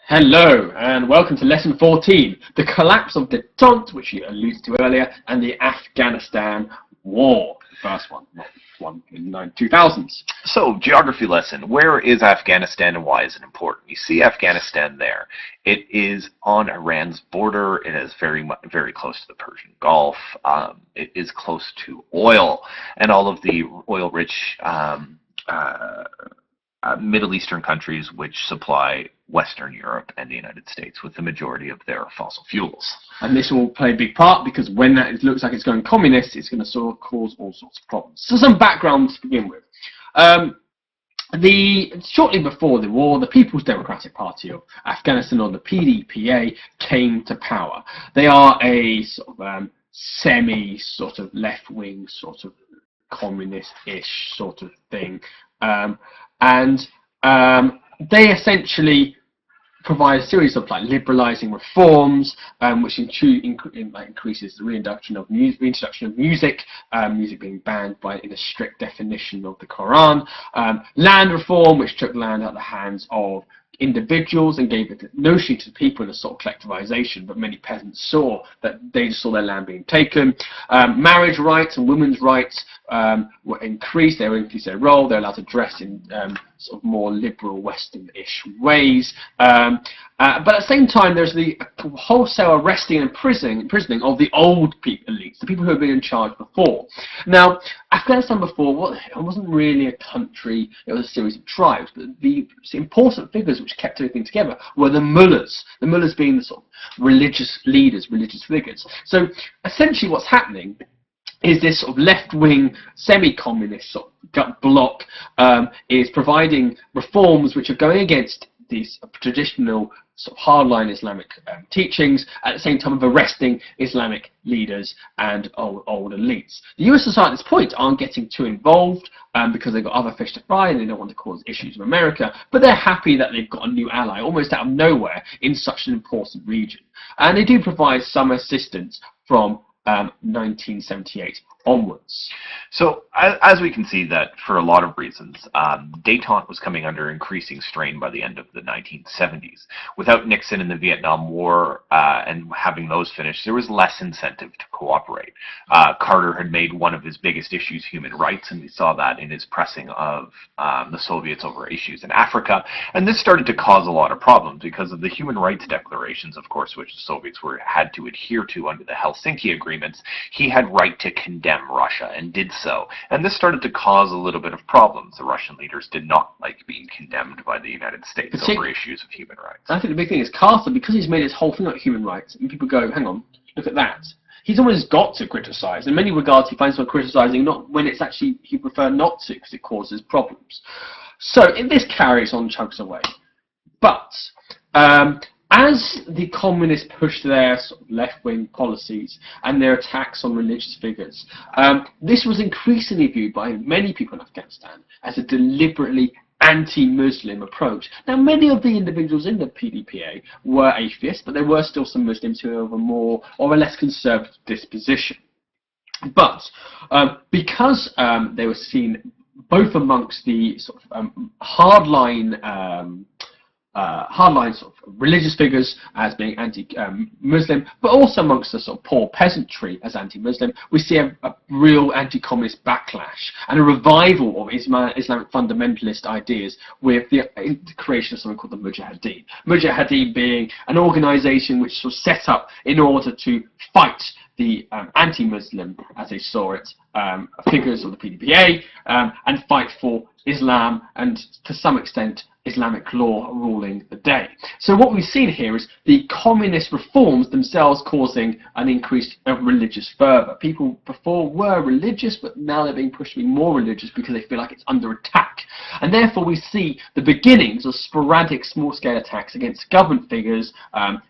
Hello and welcome to lesson 14, the collapse of Détente, which you alluded to earlier, and the Afghanistan War, the first one, not one in the 2000s. So, geography lesson. Where is Afghanistan and why is it important? You see Afghanistan there. It is on Iran's border. It is very close to the Persian Gulf. It is close to oil and all of the oil-rich Middle Eastern countries which supply Western Europe and the United States with the majority of their fossil fuels. And this will play a big part because when that looks like it's going communist, it's going to sort of cause all sorts of problems. So some background to begin with. Shortly before the war, the People's Democratic Party of Afghanistan, or the PDPA, came to power. They are a sort of semi sort of left-wing sort of communist-ish sort of thing. They essentially provide a series of liberalising reforms, which increases the reintroduction of music, music being banned in a strict definition of the Quran, land reform, which took land out of the hands of individuals and gave it notionally to people in a sort of collectivization, but many peasants saw that they just saw their land being taken. Marriage rights and women's rights were increased. They were increased their role. They're allowed to dress in sort of more liberal Western-ish ways. But at the same time, there's the wholesale arresting and imprisoning of the old elites, the people who have been in charge before. Now, Afghanistan before wasn't really a country, it was a series of tribes, but the important figures which kept everything together were the mullahs being the sort of religious leaders, religious figures. So essentially what's happening is this sort of left-wing, semi-communist sort of bloc is providing reforms which are going against these traditional sort of hardline Islamic teachings, at the same time of arresting Islamic leaders and old elites. The USSR at this point aren't getting too involved because they've got other fish to fry and they don't want to cause issues with America, but they're happy that they've got a new ally almost out of nowhere in such an important region. And they do provide some assistance from 1978 onwards. So, as we can see that for a lot of reasons, Détente was coming under increasing strain by the end of the 1970s. Without Nixon and the Vietnam War and having those finished, there was less incentive to cooperate. Carter had made one of his biggest issues human rights, and we saw that in his pressing of the Soviets over issues in Africa. And this started to cause a lot of problems because of the human rights declarations, of course, which the Soviets had to adhere to under the Helsinki agreements. He had right to condemn Russia and did so. And this started to cause a little bit of problems. The Russian leaders did not like being condemned by the United States over issues of human rights. I think the big thing is Carter, because he's made his whole thing about human rights, and people go, hang on, look at that. He's always got to criticise. In many regards, he finds himself criticising not when it's actually he prefer not to because it causes problems. So this carries on, chugs away. But as the communists pushed their sort of left-wing policies and their attacks on religious figures, this was increasingly viewed by many people in Afghanistan as a deliberately anti-Muslim approach. Now, many of the individuals in the PDPA were atheists, but there were still some Muslims who were of a more or a less conservative disposition. But because they were seen both amongst the sort of hardline sort of religious figures as being anti-Muslim, but also amongst the sort of poor peasantry as anti-Muslim, we see a real anti-communist backlash and a revival of Islamic fundamentalist ideas with the creation of something called the Mujahideen. Mujahideen being an organisation which was set up in order to fight the anti-Muslim, as they saw it, figures of the PDPA, and fight for Islam and, to some extent, Islamic law ruling the day. So what we've seen here is the communist reforms themselves causing an increase of religious fervour. People before were religious, but now they're being pushed to be more religious because they feel like it's under attack. And therefore we see the beginnings of sporadic small-scale attacks against government figures,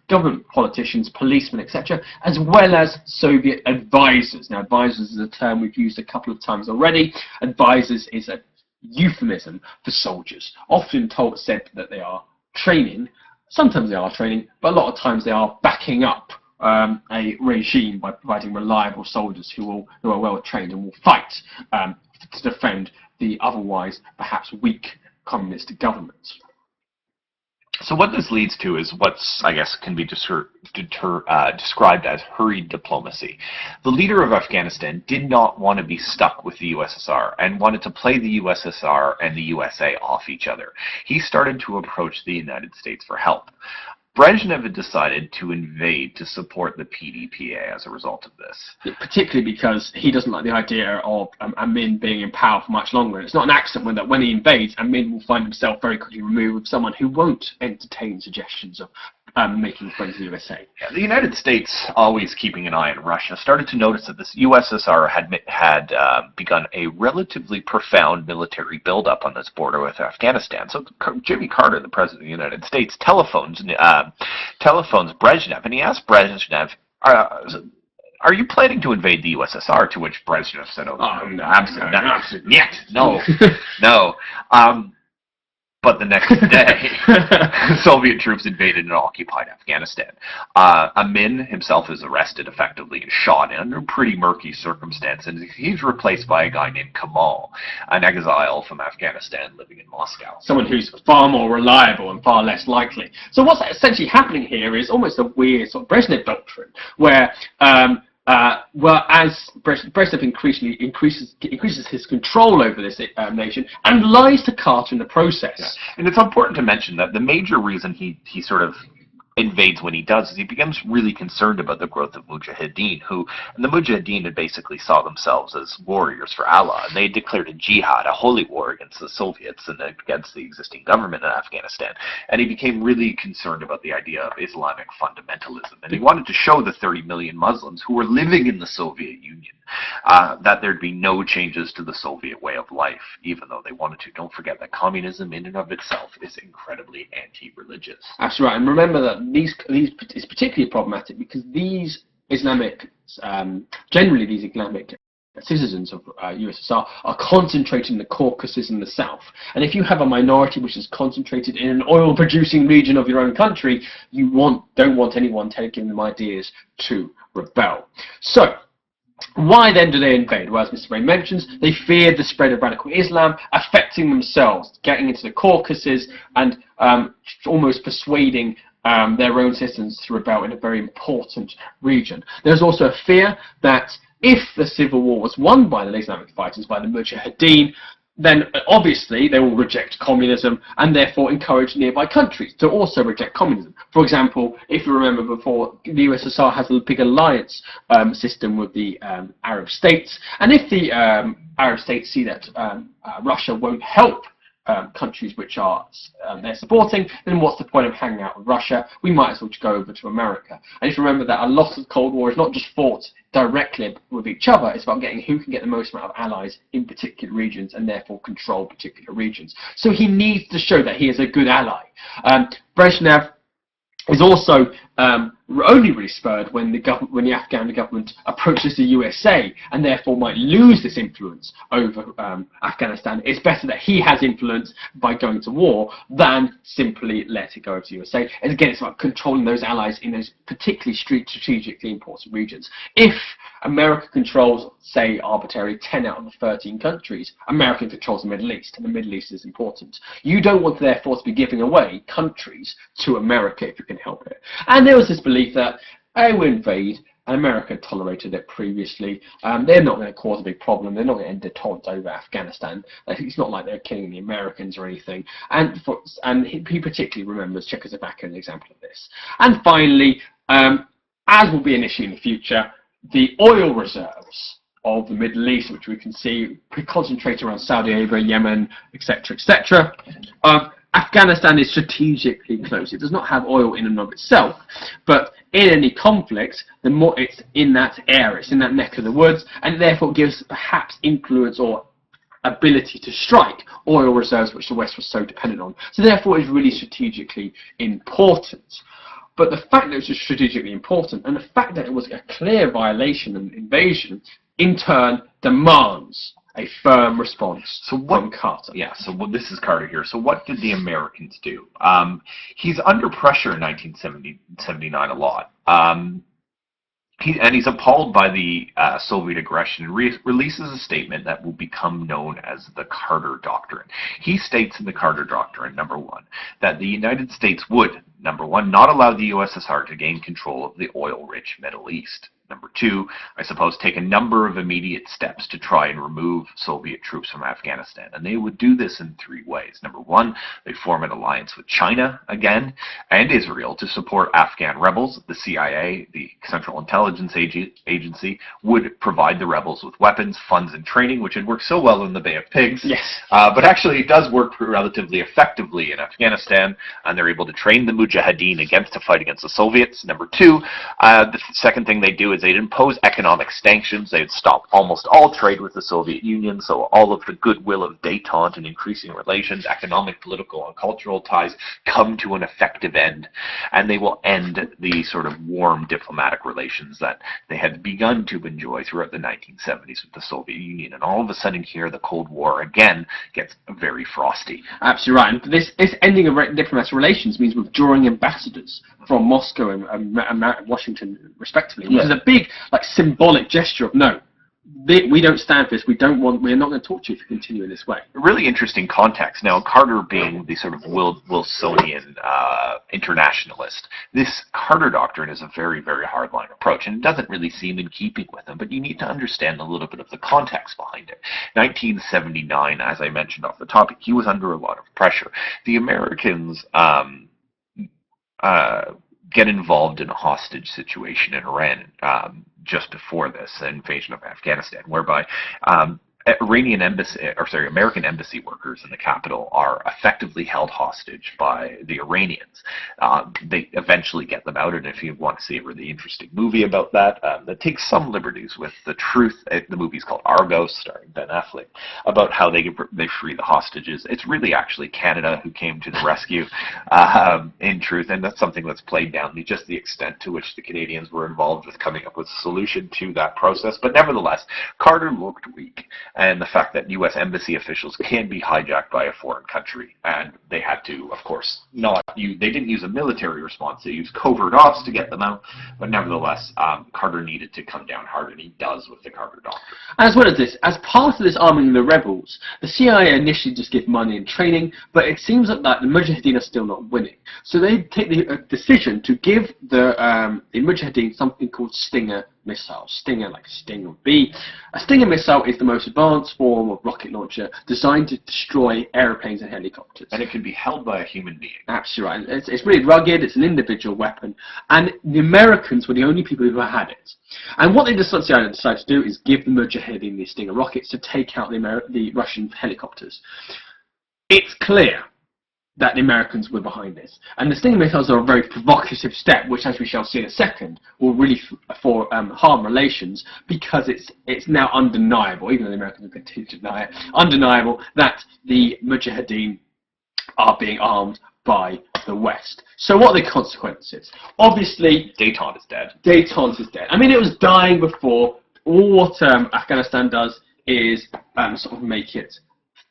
government politicians, policemen, etc., as well as Soviet advisors. Now, advisors is a term we've used a couple of times already. Advisors is a euphemism for soldiers, often said that they are training. Sometimes they are training, but a lot of times they are backing up a regime by providing reliable soldiers who are well trained and will fight to defend the otherwise perhaps weak communist government. So what this leads to is what's, I guess, can be described as hurried diplomacy. The leader of Afghanistan did not want to be stuck with the USSR and wanted to play the USSR and the USA off each other. He started to approach the United States for help. Brezhnev had decided to invade to support the PDPA as a result of this. Yeah, particularly because he doesn't like the idea of Amin being in power for much longer. It's not an accident that when he invades, Amin will find himself very quickly removed with someone who won't entertain suggestions of making friends with the USA. Yeah, the United States, always keeping an eye on Russia, started to notice that the USSR had begun a relatively profound military buildup on this border with Afghanistan. So Jimmy Carter, the President of the United States, telephones Brezhnev, and he asked Brezhnev, are you planning to invade the USSR? To which Brezhnev said, no, absolutely, no, no. But the next day, Soviet troops invaded and occupied Afghanistan. Amin himself is arrested effectively and shot under pretty murky circumstances. And he's replaced by a guy named Kamal, an exile from Afghanistan living in Moscow. Someone who's far more reliable and far less likely. So what's essentially happening here is almost a weird sort of Brezhnev doctrine, where as Brezhnev increasingly increases his control over this nation and lies to Carter in the process. Yeah. And it's important to mention that the major reason he sort of invades when he does is he becomes really concerned about the growth of Mujahideen, and the Mujahideen had basically saw themselves as warriors for Allah, and they declared a jihad, a holy war against the Soviets and against the existing government in Afghanistan. And he became really concerned about the idea of Islamic fundamentalism, and he wanted to show the 30 million Muslims who were living in the Soviet Union that there'd be no changes to the Soviet way of life, even though they wanted to. Don't forget that communism in and of itself is incredibly anti-religious. That's right, and remember that these is particularly problematic because these Islamic, generally these Islamic citizens of USSR are concentrated in the Caucasus in the south. And if you have a minority which is concentrated in an oil-producing region of your own country, you don't want anyone giving them ideas to rebel. So, why then do they invade? Well, as Mr. Raine mentions, they feared the spread of radical Islam affecting themselves, getting into the Caucasus and almost persuading their own citizens to rebel in a very important region. There's also a fear that if the civil war was won by the Islamic fighters, by the Mujahideen, then obviously they will reject communism and therefore encourage nearby countries to also reject communism. For example, if you remember before, the USSR has a big alliance system with the Arab states, and if the Arab states see that Russia won't help countries which are they're supporting, then what's the point of hanging out with Russia? We might as well go over to America. And if you remember that a lot of the Cold War is not just fought directly with each other, it's about getting who can get the most amount of allies in particular regions and therefore control particular regions. So he needs to show that he is a good ally. Brezhnev is also only really spurred when the Afghan government approaches the USA and therefore might lose this influence over Afghanistan. It's better that he has influence by going to war than simply let it go over to the USA. And again, it's about controlling those allies in those particularly strategically important regions. If America controls, say, arbitrary 10 out of the 13 countries, America controls the Middle East, and the Middle East is important. You don't want, therefore, to be giving away countries to America if you can help it. And there was this belief that they will invade, and America tolerated it previously. They're not going to cause a big problem. They're not going to end Detente over Afghanistan. It's not like they're killing the Americans or anything. And he particularly remembers Czechoslovakia as an example of this. And finally, as will be an issue in the future, the oil reserves of the Middle East, which we can see concentrated around Saudi Arabia, Yemen, etc., etc. Afghanistan is strategically close. It does not have oil in and of itself, but in any conflict, the more it's in that area, it's in that neck of the woods, and therefore gives perhaps influence or ability to strike oil reserves which the West was so dependent on. So therefore it's really strategically important. But the fact that it was strategically important and the fact that it was a clear violation and invasion in turn demands a firm response from Carter. Yeah, so this is Carter here. So what did the Americans do? He's under pressure in 1979 a lot. He's appalled by the Soviet aggression and releases a statement that will become known as the Carter Doctrine. He states in the Carter Doctrine, number one, that the United States would, number one, not allow the USSR to gain control of the oil-rich Middle East. Number two, I suppose, take a number of immediate steps to try and remove Soviet troops from Afghanistan. And they would do this in three ways. Number one, they form an alliance with China again and Israel to support Afghan rebels. The CIA, the Central Intelligence Agency, would provide the rebels with weapons, funds, and training, which had worked so well in the Bay of Pigs. Yes. But actually it does work relatively effectively in Afghanistan, and they're able to train the Mujahideen to fight against the Soviets. Number two, the second thing they do is they'd impose economic sanctions. They'd stop almost all trade with the Soviet Union, so all of the goodwill of Détente and increasing relations, economic, political, and cultural ties come to an effective end, and they will end the sort of warm diplomatic relations that they had begun to enjoy throughout the 1970s with the Soviet Union. And all of a sudden here, the Cold War again gets very frosty. Absolutely right. And this ending of diplomatic relations means withdrawing ambassadors from Moscow and Washington, respectively, which is a big, like, symbolic gesture of no, we don't stand for this. We're not going to talk to you if you continue in this way. A really interesting context. Now, Carter being the sort of Wilsonian internationalist, this Carter Doctrine is a very, very hardline approach, and it doesn't really seem in keeping with him, but you need to understand a little bit of the context behind it. 1979, as I mentioned off the topic, he was under a lot of pressure. The Americans get involved in a hostage situation in Iran just before this invasion of Afghanistan, whereby American embassy workers in the capital are effectively held hostage by the Iranians. They eventually get them out, and if you want to see a really interesting movie about that, that takes some liberties with the truth. The movie's called Argos, starring Ben Affleck, about how they free the hostages. It's really actually Canada who came to the rescue, in truth, and that's something that's played down to just the extent to which the Canadians were involved with coming up with a solution to that process. But nevertheless, Carter looked weak. And the fact that U.S. embassy officials can be hijacked by a foreign country, and they had to, of course, they didn't use a military response. They used covert ops to get them out, but nevertheless, Carter needed to come down hard, and he does with the Carter Doctrine. As well as this, as part of this arming the rebels, the CIA initially just give money and training, but it seems that the Mujahideen are still not winning. So they take the decision to give the Mujahideen something called Stinger missile. Stinger, like Sting or B. A Stinger missile is the most advanced form of rocket launcher designed to destroy airplanes and helicopters. And it can be held by a human being. Absolutely right. It's really rugged, it's an individual weapon, and the Americans were the only people who had it. And what they decided to do is give the Mujahideen the Stinger rockets to take out the Russian helicopters. It's clear that the Americans were behind this. And the Stinger missiles are a very provocative step, which, as we shall see in a second, will really harm relations, because it's now undeniable, even though the Americans will continue to deny it, undeniable that the Mujahideen are being armed by the West. So what are the consequences? Obviously, Détente is dead. Détente is dead. I mean, it was dying before. All what Afghanistan does is sort of make it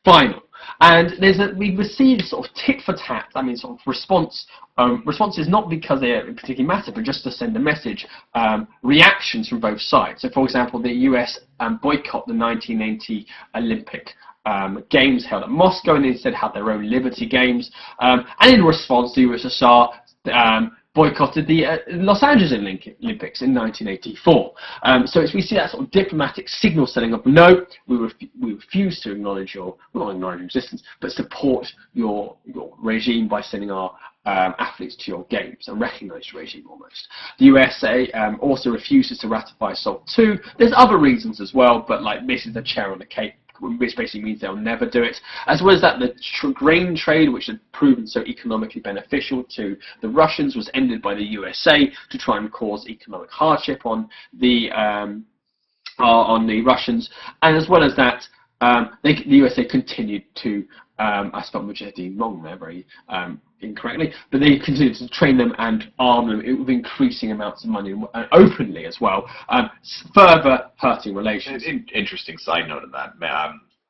final. And we've received sort of tit for tat, sort of responses not because they're particularly massive, but just to send a message, reactions from both sides. So, for example, the US boycott the 1980 Olympic Games held at Moscow, and instead had their own Liberty Games. And in response, the USSR boycotted the Los Angeles Olympics in 1984. So we see that sort of diplomatic signal setting of no, we refuse to acknowledge not acknowledge your existence, but support your regime by sending our athletes to your games and recognise your regime almost. The USA also refuses to ratify SALT II. There's other reasons as well, but this is the cherry on the cake, which basically means they'll never do it. As well as that, the grain trade, which had proven so economically beneficial to the Russians, was ended by the USA to try and cause economic hardship on the Russians. And as well as that, the USA continued to, I spelled Mujahideen wrong there, very incorrectly, but they continued to train them and arm them with increasing amounts of money, and openly as well, further hurting relations. Interesting side note of that.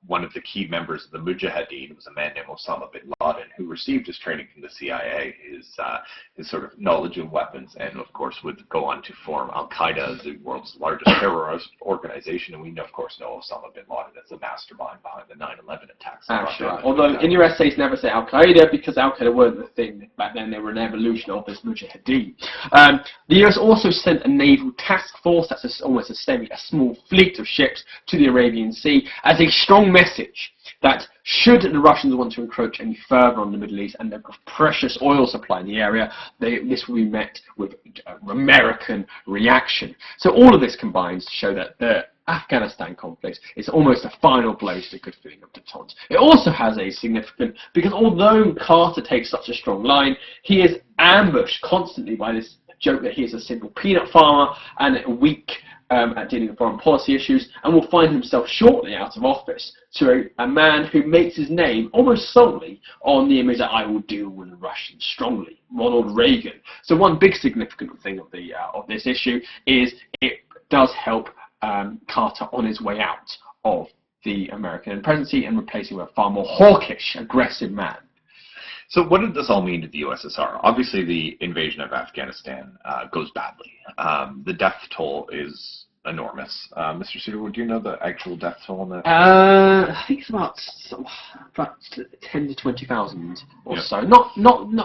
One of the key members of the Mujahideen was a man named Osama bin Laden, who received his training from the CIA. his sort of knowledge of weapons, and of course would go on to form Al Qaeda as the world's largest terrorist organization. And we of course know Osama bin Laden as the mastermind behind the 9/11 attacks. Actually, right. Although in your essays never say Al Qaeda, because Al Qaeda weren't the thing back then; they were an evolution of this Mujahideen. The US also sent a naval task force, that's almost a small fleet of ships, to the Arabian Sea as a strong message that should the Russians want to encroach any further on the Middle East and the precious oil supply in the area, this will be met with American reaction. So all of this combines to show that the Afghanistan conflict is almost a final blow to the good feeling of Detente. It also has a significant, because although Carter takes such a strong line, he is ambushed constantly by this joke that he is a simple peanut farmer and weak at dealing with foreign policy issues, and will find himself shortly out of office to a man who makes his name almost solely on the image that I will deal with the Russians strongly, Ronald Reagan. So one big significant thing of this issue is it does help Carter on his way out of the American presidency and replacing with a far more hawkish, aggressive man. So what did this all mean to the USSR? Obviously, the invasion of Afghanistan goes badly. The death toll is enormous. Mr. Suter, do you know the actual death toll on that? I think it's about 10 to 20,000 or so. Not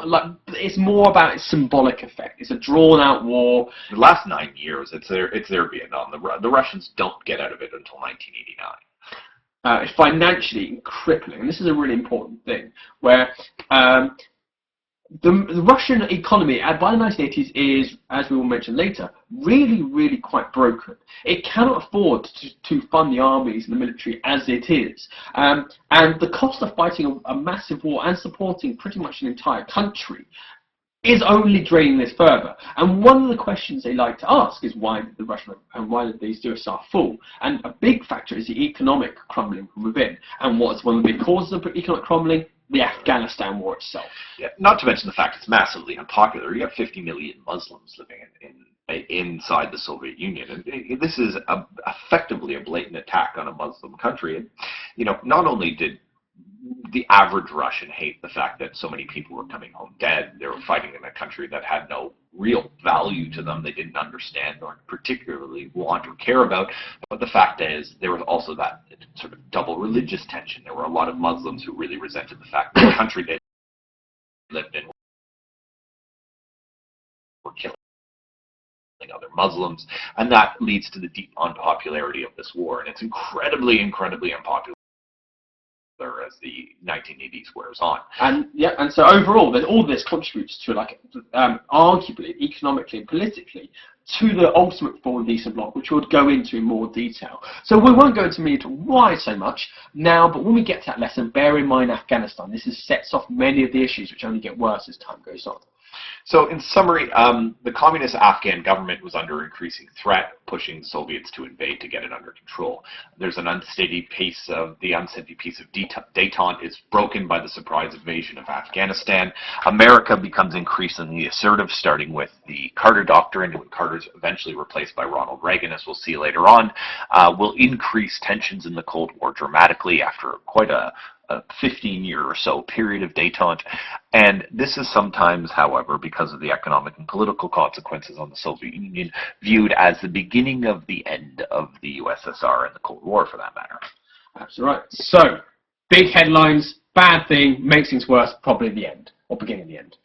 like, it's more about its symbolic effect. It's a drawn-out war. The last 9 years, it's their Vietnam. The Russians don't get out of it until 1989. Financially crippling, and this is a really important thing, where the Russian economy by the 1980s is, as we will mention later, really quite broken. It cannot afford to fund the armies and the military as it is, and the cost of fighting a massive war and supporting pretty much an entire country is only draining this further. And one of the questions they like to ask is why did these USSR fall? And a big factor is the economic crumbling from within. And what's one of the big causes of economic crumbling? The Afghanistan war itself. Yeah, not to mention the fact it's massively unpopular. You have 50 million Muslims living inside the Soviet Union, and this is effectively a blatant attack on a Muslim country. And not only did the average Russian hate the fact that so many people were coming home dead. They were fighting in a country that had no real value to them. They didn't understand or particularly want or care about. But the fact is, there was also that sort of double religious tension. There were a lot of Muslims who really resented the fact that the country they lived in were killing other Muslims, and that leads to the deep unpopularity of this war. And it's incredibly unpopular as the 1980s wears on. And so overall, all this contributes to, arguably, economically and politically, to the ultimate fall of the Eastern Bloc, which we'll go into in more detail. So we won't go into why so much now, but when we get to that lesson, bear in mind Afghanistan. This sets off many of the issues which only get worse as time goes on. So in summary, the communist Afghan government was under increasing threat, pushing the Soviets to invade to get it under control. There's the unsteady peace of Détente is broken by the surprise invasion of Afghanistan. America becomes increasingly assertive, starting with the Carter Doctrine, when Carter's eventually replaced by Ronald Reagan, as we'll see later on, will increase tensions in the Cold War dramatically after quite a 15-year or so period of détente. And this is sometimes, however, because of the economic and political consequences on the Soviet Union, viewed as the beginning of the end of the USSR and the Cold War, for that matter. That's right. So, big headlines, bad thing, makes things worse, probably the end, or beginning of the end.